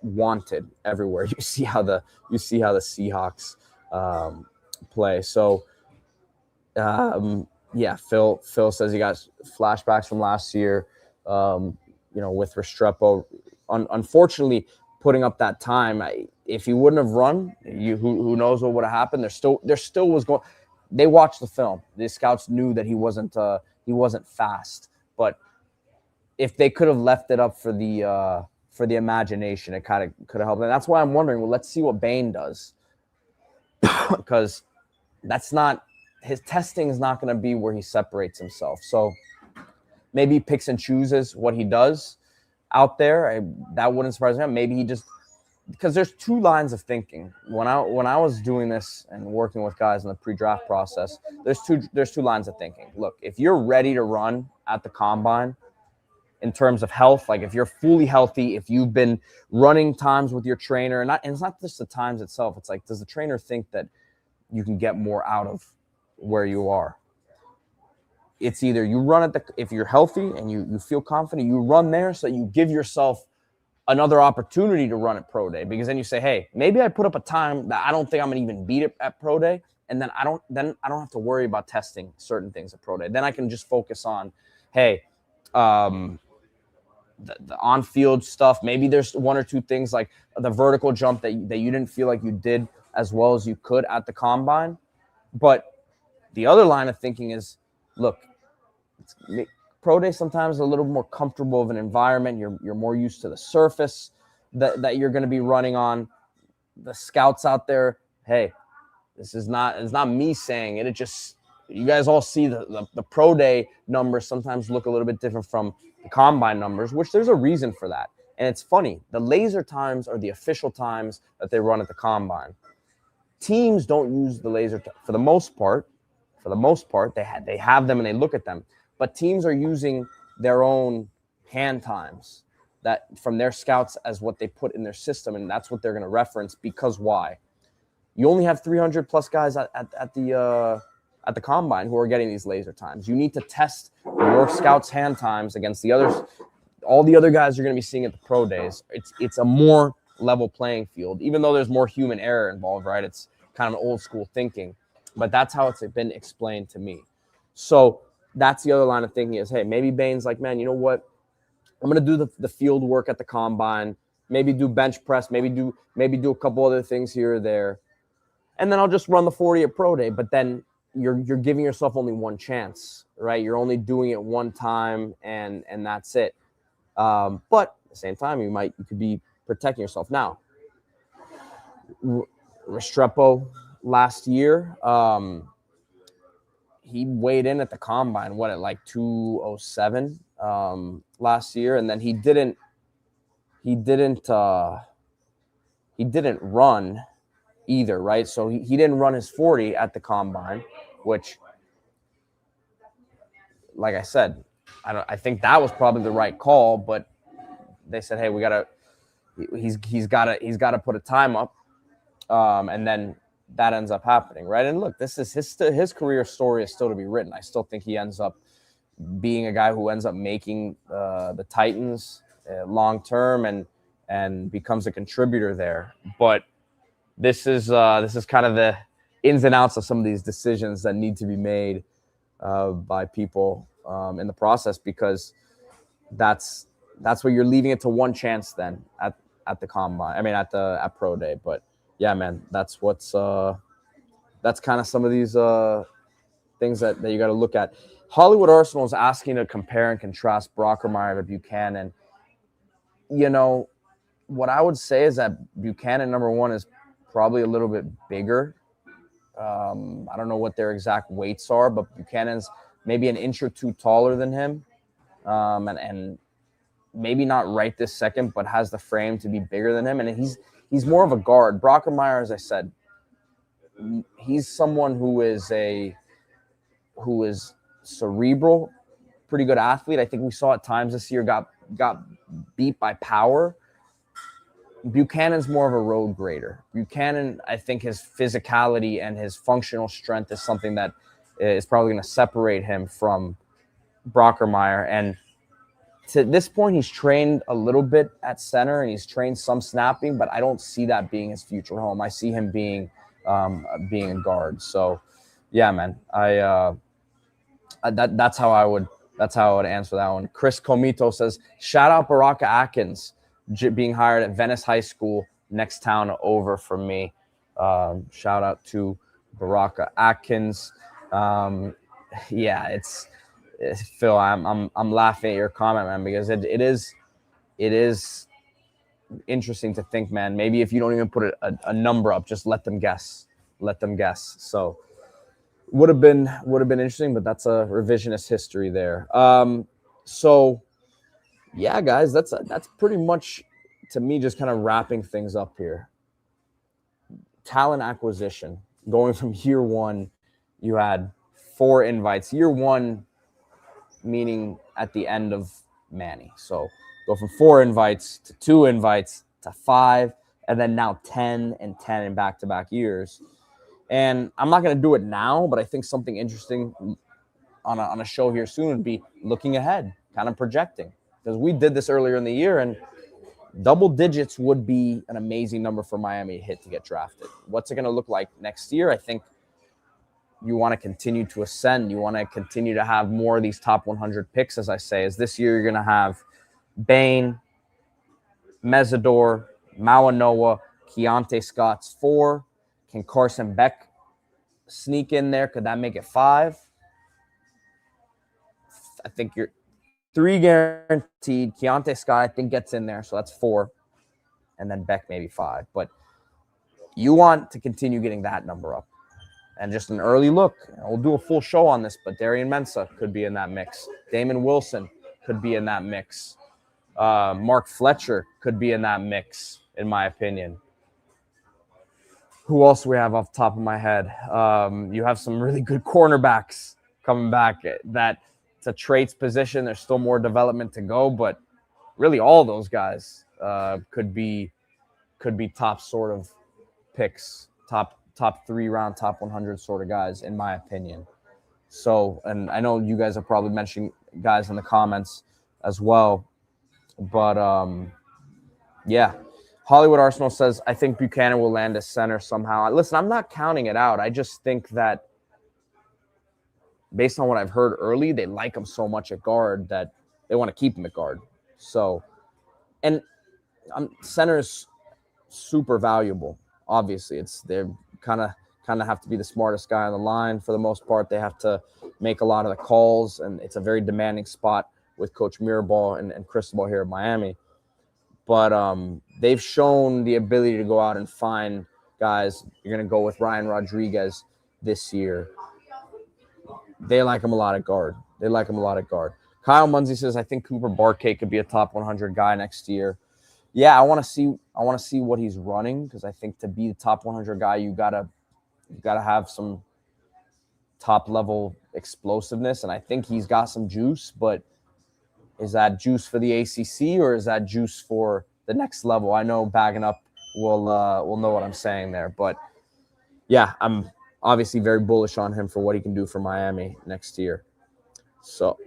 wanted everywhere. You see how the Seahawks play. So, Phil says he got flashbacks from last year, with Restrepo. Unfortunately, putting up that time, if he wouldn't have run, who knows what would have happened. There still was going. They watched the film. The scouts knew that he wasn't fast, but if they could have left it up for the imagination, it kind of could have helped. And that's why I'm wondering. Well, let's see what Bain does, because his testing is not going to be where he separates himself. So maybe he picks and chooses what he does out there. That wouldn't surprise me. Maybe he just because there's two lines of thinking. When I was doing this and working with guys in the pre-draft process, there's two lines of thinking. Look, if you're ready to run at the combine in terms of health, like if you're fully healthy, if you've been running times with your trainer, and it's not just the times itself, it's like, does the trainer think that you can get more out of where you are? It's either you run at if you're healthy and you feel confident, you run there so that you give yourself another opportunity to run at pro day, because then you say, hey, maybe I put up a time that I don't think I'm gonna even beat it at pro day, and then I don't have to worry about testing certain things at pro day. Then I can just focus on, hey, the on-field stuff. Maybe there's one or two things like the vertical jump that you didn't feel like you did as well as you could at the combine. But the other line of thinking is, look, pro day sometimes a little more comfortable of an environment. You're more used to the surface that you're going to be running on. The scouts out there, hey, it's not me saying it. It just, you guys all see the pro day numbers sometimes look a little bit different from the combine numbers, which there's a reason for that. And it's funny, the laser times are the official times that they run at the combine. Teams don't use the laser for the most part. For the most part, they have them and they look at them. But teams are using their own hand times that from their scouts as what they put in their system, and that's what they're going to reference. Because why? You only have 300 plus guys at the combine who are getting these laser times. You need to test your scouts' hand times against the others. All the other guys you're going to be seeing at the pro days. It's a more level playing field, even though there's more human error involved, right? It's kind of an old school thinking, but that's how it's been explained to me. So that's the other line of thinking is, hey, maybe Bain's like, man, you know what? I'm going to do the field work at the combine, maybe do bench press, maybe do a couple other things here or there. And then I'll just run the 40 at pro day. But then you're giving yourself only one chance, right? You're only doing it one time and that's it. But at the same time, you could be protecting yourself. Now, Restrepo last year, he weighed in at the combine, at like 207 last year, and then he didn't run either, right? So he didn't run his 40 at the combine, which, like I said, I think that was probably the right call, but they said, hey, he's got to put a time up, and then that ends up happening, right? And look, this is his career story is still to be written. I still think he ends up being a guy who ends up making the Titans long term and becomes a contributor there. But this is kind of the ins and outs of some of these decisions that need to be made by people in the process, because that's where you're leaving it to one chance then at the combine. I mean, at pro day. But yeah, man, that's kind of some of these things that you got to look at. Hollywood Arsenal is asking to compare and contrast Brockermeyer to Buchanan. You know, what I would say is that Buchanan, number one, is probably a little bit bigger. I don't know what their exact weights are, but Buchanan's maybe an inch or two taller than him, and maybe not right this second, but has the frame to be bigger than him. And he's more of a guard. Brockermeyer, as I said, he's someone who is cerebral, pretty good athlete. I think we saw at times this year got beat by power. Buchanan's more of a road grader. Buchanan, I think his physicality and his functional strength is something that is probably going to separate him from Brockermeyer. And to this point, he's trained a little bit at center and he's trained some snapping, but I don't see that being his future home. I see him being a guard. So, yeah, man, that's how I would answer that one. Chris Comito says, shout out Baraka Atkins being hired at Venice High School, next town over for me. Shout out to Baraka Atkins. Yeah, it's Phil. I'm laughing at your comment, man, because it is interesting to think, man. Maybe if you don't even put a number up, just let them guess. So would have been interesting, but that's a revisionist history there. So yeah, guys, that's pretty much to me, just kind of wrapping things up here, talent acquisition, going from year one, you had 4 invites. Year one, meaning at the end of Manny. So go from 4 invites to 2 invites to 5, and then now 10 and 10 in back-to-back years. And I'm not going to do it now, but I think something interesting on a show here soon would be looking ahead, kind of projecting. Because we did this earlier in the year, and double digits would be an amazing number for Miami to hit to get drafted. What's it going to look like next year? I think you want to continue to ascend. You want to continue to have more of these top 100 picks, as I say. As this year, you're going to have Bain, Mesidor, Mawanoa, Keontae Scott's 4. Can Carson Beck sneak in there? Could that make it 5? I think you're 3 guaranteed. Keontae Scott, I think, gets in there, so that's 4. And then Beck maybe 5. But you want to continue getting that number up. And just an early look. We'll do a full show on this, but Darian Mensah could be in that mix. Damon Wilson could be in that mix. Mark Fletcher could be in that mix, in my opinion. Who else do we have off the top of my head? You have some really good cornerbacks coming back. That it's a traits position. There's still more development to go, but really all those guys could be top sort of picks, top 3 round, top 100 sort of guys, in my opinion. So, and I know you guys are probably mentioning guys in the comments as well, but yeah. Hollywood Arsenal says, I think Buchanan will land as center somehow. Listen, I'm not counting it out. I just think that based on what I've heard early, they like him so much at guard that they want to keep him at guard. So, and center is super valuable. Obviously, they're kind of have to be the smartest guy on the line for the most part. They have to make a lot of the calls, and it's a very demanding spot with Coach Mirabal and Cristobal here at Miami. But they've shown the ability to go out and find guys. You're going to go with Ryan Rodriguez this year. They like him a lot at guard. Kyle Munsey says, I think Cooper Barkay could be a top 100 guy next year. Yeah, I want to see what he's running, because I think to be the top 100 guy, you gotta have some top level explosiveness, and I think he's got some juice. But is that juice for the ACC or is that juice for the next level? I know bagging up will know what I'm saying there, but yeah, I'm obviously very bullish on him for what he can do for Miami next year. So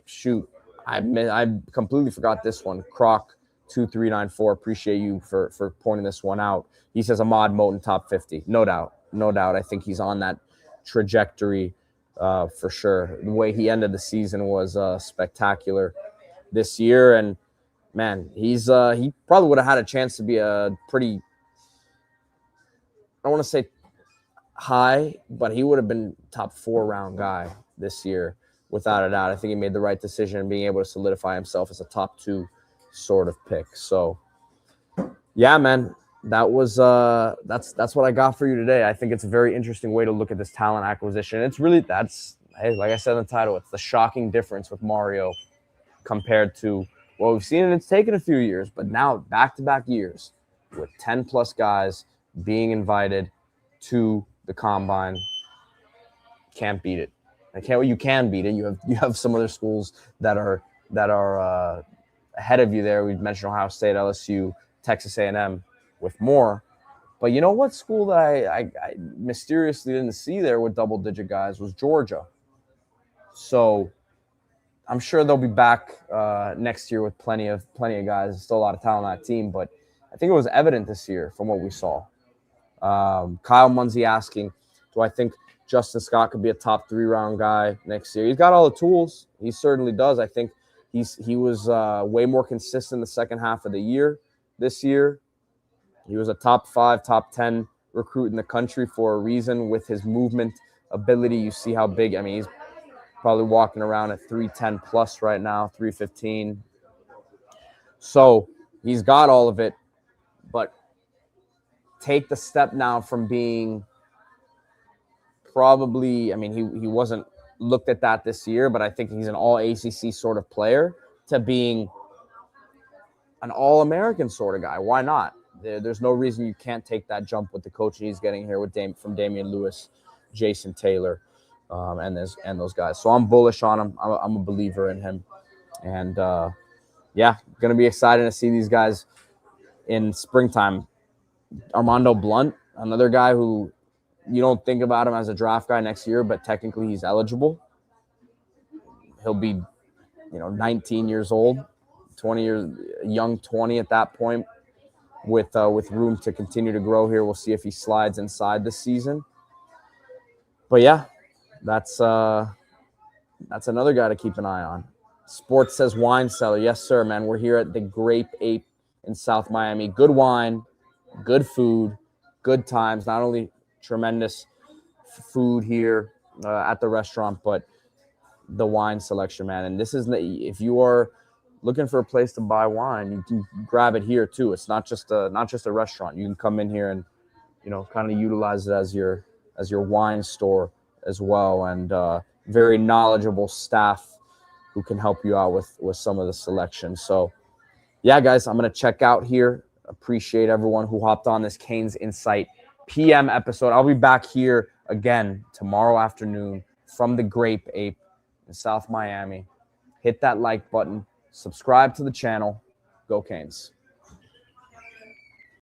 shoot, I completely forgot this one. Croc 2394. Appreciate you for pointing this one out. He says Ahmad Moten top 50. No doubt. I think he's on that trajectory for sure. The way he ended the season was spectacular this year, and man, he probably would have had a chance to be a pretty, I don't want to say high, but he would have been top 4 round guy this year without a doubt. I think he made the right decision in being able to solidify himself as a top 2 sort of pick. So yeah, man, that was that's what I got for you today. I think it's a very interesting way to look at this talent acquisition. It's really, like I said in the title, it's the shocking difference with Mario compared to what we've seen, and it's taken a few years, but now back-to-back years with 10 plus guys being invited to the combine. Can't beat it. You can beat it. You have some other schools that are ahead of you there. We've mentioned Ohio State, LSU, Texas A&M with more. But you know what school that I mysteriously didn't see there with double-digit guys was Georgia. So I'm sure they'll be back next year with plenty of guys. There's still a lot of talent on that team, but I think it was evident this year from what we saw. Kyle Munsey asking, do I think Justin Scott could be a top 3 round guy next year? He's got all the tools. He certainly does. I think he was way more consistent the second half of the year this year. He was a top 5, top 10 recruit in the country for a reason with his movement ability. You see how big, he's probably walking around at 310 plus right now, 315. So he's got all of it, but take the step now from being probably, he wasn't looked at that this year, but I think he's an all ACC sort of player, to being an all-American sort of guy. Why not? There's no reason you can't take that jump with the coaching he's getting here with from Damian Lewis, Jason Taylor, and those guys. So I'm bullish on him. I'm a believer in him. And, yeah, going to be excited to see these guys in springtime. Armando Blunt, another guy who you don't think about him as a draft guy next year, but technically he's eligible. He'll be, 19 years old, 20 years, young 20 at that point, with room to continue to grow here. We'll see if he slides inside this season. But yeah, that's another guy to keep an eye on. Sports Says Wine Cellar. Yes, sir, man. We're here at the Grape Ape in South Miami. Good wine, good food, good times. Not only tremendous food here at the restaurant, but the wine selection, man. And this is, if you are looking for a place to buy wine, you can grab it here too. It's not just a restaurant. You can come in here and, kind of utilize it as your wine store as well. And very knowledgeable staff who can help you out with some of the selection. So yeah, guys, I'm going to check out here. Appreciate everyone who hopped on this Canes Insight PM episode. I'll be back here again tomorrow afternoon from the Grape Ape in South Miami. Hit that like button. Subscribe to the channel. Go Canes.